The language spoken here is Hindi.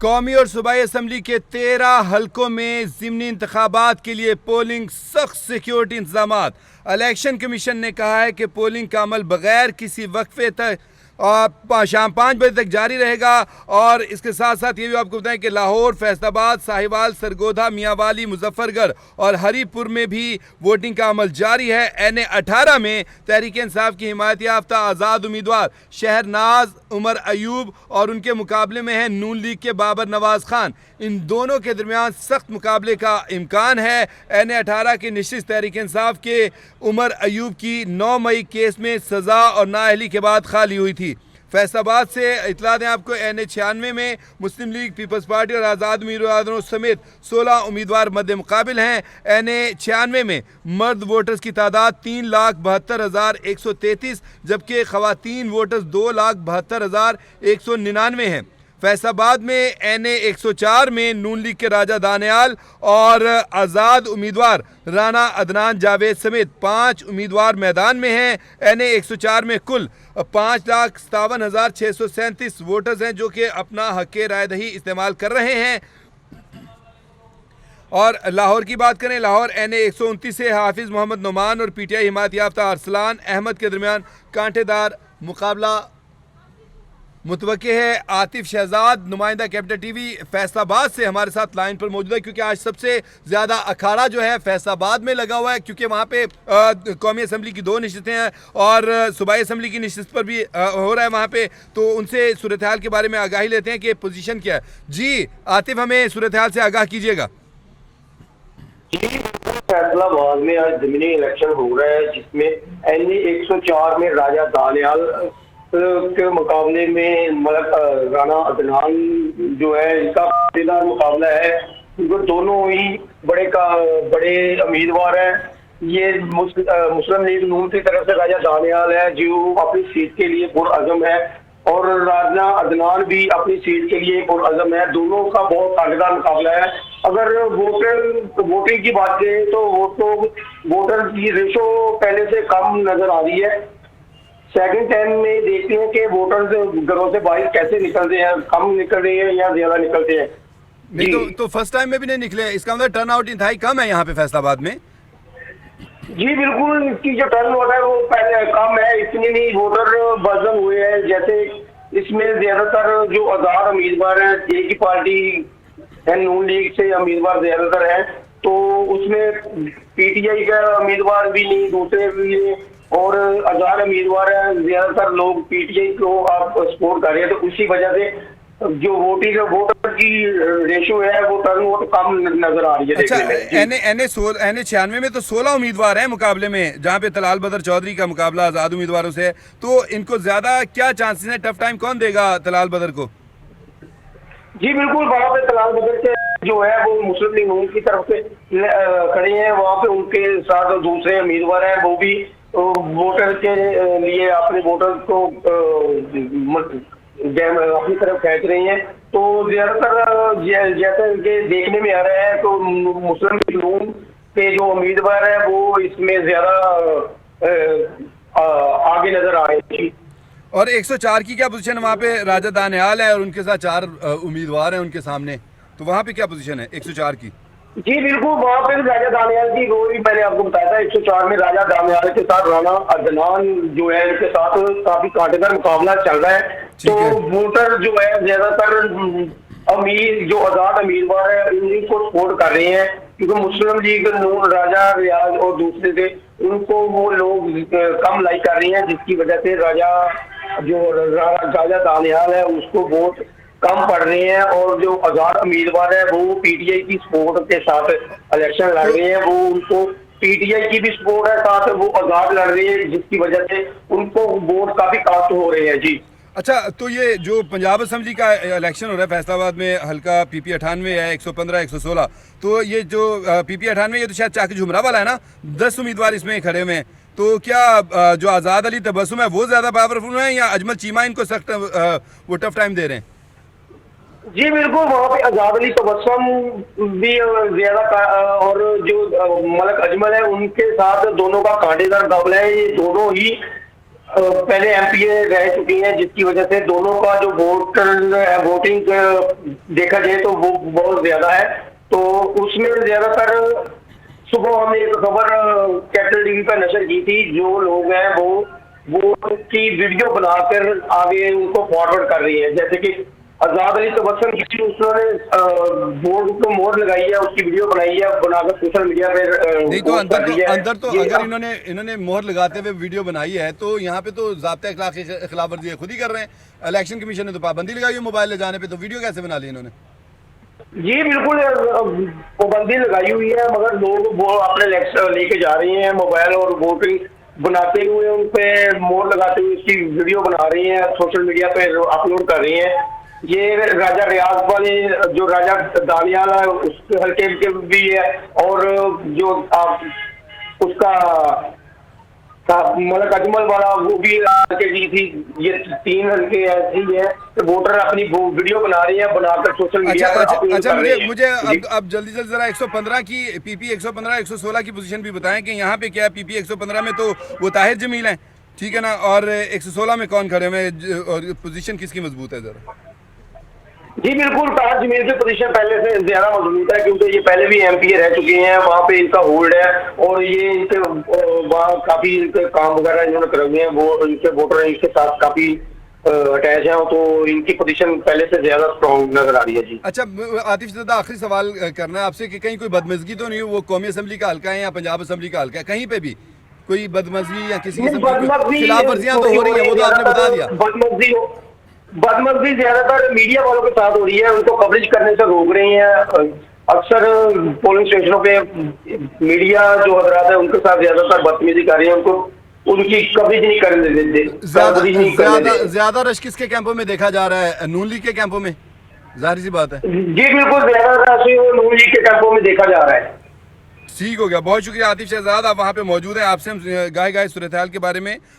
कौमी और सूबाई असम्बली के 13 हलकों में ज़िमनी इंतखाबात के लिए पोलिंग सख्त सिक्योरिटी इंतजामात। इलेक्शन कमीशन ने कहा है कि पोलिंग का अमल बगैर किसी वक्फे तक शाम 5 बजे तक जारी रहेगा। और इसके साथ साथ ये भी आपको बताएं कि लाहौर, फैसलाबाद, साहिवाल, सरगोधा, मियांवाली, मुजफ्फरगढ़ और हरीपुर में भी वोटिंग का अमल जारी है। NA 18 में तहरीक इंसाफ की हिमायत याफ्ता आज़ाद उम्मीदवार शहरनाज उमर अयूब और उनके मुकाबले में है नून लीग के बाबर नवाज खान। इन दोनों के दरमियान सख्त मुकाबले का इम्कान है। NA 18 की नशिस्त तहरीक इंसाफ के उमर अयूब की 9 मई केस में सज़ा और नाअहली के बाद खाली हुई थी। फैसलाबाद से इतला दें आपको, NA 96 में मुस्लिम लीग, पीपल्स पार्टी और आज़ाद उम्मीदवारों समेत 16 उम्मीदवार मद्दे मुकाबिल हैं। NA 96 में मर्द वोटर्स की तादाद 3,72,133 जबकि ख़वातीन वोटर्स 2,72,199 हैं। फैसलाबाद में NA 104 में नून लीग के राजा दानियाल और आज़ाद उम्मीदवार राना अदनान जावेद समेत 5 उम्मीदवार मैदान में हैं। NA 104 में कुल 5,57,637 वोटर्स हैं जो कि अपना हक़ राय दही इस्तेमाल कर रहे हैं। और लाहौर की बात करें, लाहौर NA 129 से हाफिज़ मोहम्मद नुमान और PTI हिमायत याफ्ता अरसलान अहमद के दरमियान कांटेदार मुकाबला मुतवक्के है। आतिफ शहजाद, नुमाइंदा कैपिटल TV फैसलाबाद से हमारे साथ लाइन पर मौजूद है, क्योंकि आज सबसे ज़्यादा अखाड़ा जो है फैसलाबाद में लगा हुआ है, क्योंकि वहाँ पे कौमी असम्बली की 2 नशिस्तें हैं और सूबाई असम्बली की नशिस्त पर भी हो रहा है वहाँ पे। तो उनसे सूरत हाल के बारे में आगाही लेते हैं कि पोजीशन क्या है। जी आतिफ, हमें सूरत हाल से आगाह कीजिएगा। फैसलाबाद में आज ज़मीनी इलेक्शन हो रहा है, जिसमें NA 104 में राजा दानियाल के मुकाबले में राना अदनान जो है, इनका मजेदार मुकाबला है। इनको दोनों ही बड़े उम्मीदवार हैं। ये मुस्लिम लीग नून की तरफ से राजा दानियाल है जो अपनी सीट के लिए पुरअज़म है, और राना अदनान भी अपनी सीट के लिए पुरअज़म है। दोनों का बहुत ताकतवर मुकाबला है। अगर वोटिंग की बात करें तो वोटर की रेशो पहले से कम नजर आ रही है। सेकंड टाइम में देखते हैं कि वोटर्स घरों से बाहर कैसे निकलते हैं, कम निकल रहे हैं या ज्यादा निकलते हैं। नहीं तो फर्स्ट टाइम में भी नहीं निकले, इसका मतलब टर्न आउट इंतहाई कम है यहाँ पे फैसलाबाद में। जी बिल्कुल, इसकी जो टर्न आउट है वो पहले कम है, इतने नहीं वोटर बजम हुए हैं। जैसे इसमें ज्यादातर जो आजाद उम्मीदवार हैं, एक ही पार्टी है नून लीग से उम्मीदवार ज्यादातर है, तो उसमें PTI का उम्मीदवार भी नहीं, दूसरे भी नहीं, और आजाद उम्मीदवार है। ज्यादातर लोग PTI को आप सपोर्ट कर रहे हैं, तो उसी वजह से जो वोटर की रेशो है वो टर्न वोट कम नजर आ रही है। अच्छा, NA 96 में तो 16 उम्मीदवार हैं मुकाबले में, जहाँ पे तलाल बदर चौधरी का मुकाबला आजाद उम्मीदवारों से है। तो इनको ज्यादा क्या चांसेस हैं, टफ टाइम कौन देगा तलाल बदर को? जी बिल्कुल, वहाँ पे तलाल बदर से जो है वो मुस्लिम लीग नून की तरफ से खड़े हैं। वहाँ पे उनके साथ दूसरे उम्मीदवार हैं, वो भी वोटर के लिए अपने वोटर को अपनी तरफ खींच रही हैं। तो ज्यादातर जैसे कि देखने में आ रहा है तो मुस्लिम लीग नून के जो उम्मीदवार हैं वो इसमें ज्यादा आगे नजर आ रहे हैं। और 104 की क्या पोजीशन है? वहाँ पे राजा दानियाल है और उनके साथ 4 उम्मीदवार हैं उनके सामने, तो वहाँ पे क्या पोजीशन है 104 की? जी बिल्कुल, वहाँ पे राजा दानियाल की, वो भी मैंने आपको बताया था, 104 में राजा दानियाल के साथ राना अदनान जो है, इनके साथ काफी कांटेदार मुकाबला चल रहा है। तो वोटर जो है ज्यादातर जो आजाद उम्मीदवार है इनको सपोर्ट कर रहे हैं, क्योंकि मुस्लिम लीग नून, राजा रियाज और दूसरे से उनको वो लोग कम लाइक कर रहे हैं, जिसकी वजह से राजा दानियाल है उसको वोट कम पड़ रहे हैं। और जो आजाद उम्मीदवार है वो PTI की सपोर्ट के साथ इलेक्शन लड़ रहे हैं। वो उनको PTI की भी सपोर्ट है, साथ वो आजाद लड़ रहे हैं, जिसकी वजह से उनको वोट काफी कास्ट हो रहे हैं। जी अच्छा, तो ये जो पंजाब असम्बली का इलेक्शन हो रहा है फैसलाबाद में, हल्का PP 98 है, 115, 116, तो ये जो PP 98 ये तो शायद चाक झुमरा वाला है ना, 10 उम्मीदवार इसमें खड़े हुए हैं। तो क्या जो आज़ाद अली तबस्सुम है वो ज्यादा पावरफुल है या अजमल चीमा इनको सख्त वो टफ टाइम दे रहे हैं? जी बिल्कुल, वहाँ पे आजाद अली तबस्सुम भी ज्यादा, और जो मलक अजमल है उनके साथ दोनों का कांटेदार मुकाबला है। ये दोनों ही पहले एमपीए रह चुकी हैं, जिसकी वजह से दोनों का जो वोटिंग देखा जाए तो वो बहुत ज्यादा है। तो उसमें ज्यादातर सुबह हमने एक खबर कैपिटल टीवी पर नशर की थी, जो लोग हैं वो की वीडियो बनाकर आगे उनको फॉरवर्ड कर रही है। जैसे कि आजाद अली तबस्सुम की उसने बोर्ड को मोहर लगाई है, उसकी वीडियो बनाई है, बनाकर सोशल मीडिया पे नहीं तो पोस्ट कर दी है। अंदर तो ये अगर इन्होंने मोहर लगाते हुए वीडियो बनाई है तो यहाँ पे तो ज़ाब्ता अखलाक की खिलाफ वर्जी खुद ही कर रहे हैं। इलेक्शन कमीशन ने तो पाबंदी लगाई है मोबाइल ले जाने पे, तो वीडियो कैसे बना ली इन्होंने? जी बिल्कुल पाबंदी लगाई हुई है, मगर लोग वो अपने लेके जा रहे हैं मोबाइल और वोटिंग बनाते हुए उन पे मोहर लगाते हुए उसकी वीडियो बना रही हैं, सोशल मीडिया पे अपलोड कर रही हैं। ये राजा रियाज वाले जो राजा दानियाल है उसके हल्के के भी है, और जो आप उसका मलक अजमल वाला वो भी हल्के की थी। ये 3 हल्के ऐसी है कि वोटर अपनी वीडियो बना रही है, बनाकर सोशल अच्छा मीडिया पर अच्छा अपलोड अच्छा कर रहे हैं। मुझे जी। अब जल्दी जल्दी जरा 115 की पीपी 115 116 की पोजीशन भी बताएं कि यहाँ पे क्या है। पीपी 115 में तो वो ताहिर जमील हैं, ठीक है ना, और 116 में कौन खड़े हुए हैं और पोजीशन किसकी मजबूत है जरा? जी बिल्कुल, ताज जमील की पोजीशन पहले से ज्यादा मजबूत है, क्योंकि ये पहले भी एमपीए रह चुके हैं, वहाँ पे इनका होल्ड है और ये इनके वहाँ काफी इनके काम वगैरह इन्होंने करे हुए हैं, वो इनके वोटर इनके साथ काफी अटैच है, तो इनकी पोजीशन पहले से ज्यादा स्ट्रॉन्ग नजर आ रही है। जी अच्छा आतिफ ज़दा, आखिरी सवाल करना है आपसे कि कहीं कोई बदमजगी तो नहीं, वो कौमी असम्बली का हल्का है या पंजाब असम्बली का हल्का है, कहीं पे भी कोई बदमजगी या किसी किस्म की खिलाफ वर्जियां तो हो रही है, वो तो आपने बता दिया। बदमजगी ज्यादातर मीडिया वालों के साथ हो रही है, उनको कवरेज करने से रोक रही है। अक्सर पोलिंग स्टेशनों पे मीडिया जो हजरात है उनके साथ ज्यादातर बदतमीजी कर रही है, उनको उनकी कवरेज नहीं करने देते। ज्यादा रश किसके कैंपों में देखा जा रहा है? नून लीग के कैंपों में, जाहिर सी बात है। जी बिल्कुल, ज्यादा रश नून लीग के कैंपों में देखा जा रहा है। ठीक हो गया, बहुत शुक्रिया आतिफ शहजाद, आप वहाँ पे मौजूद हैं। आपसे हम गाय सूरत हाल के बारे में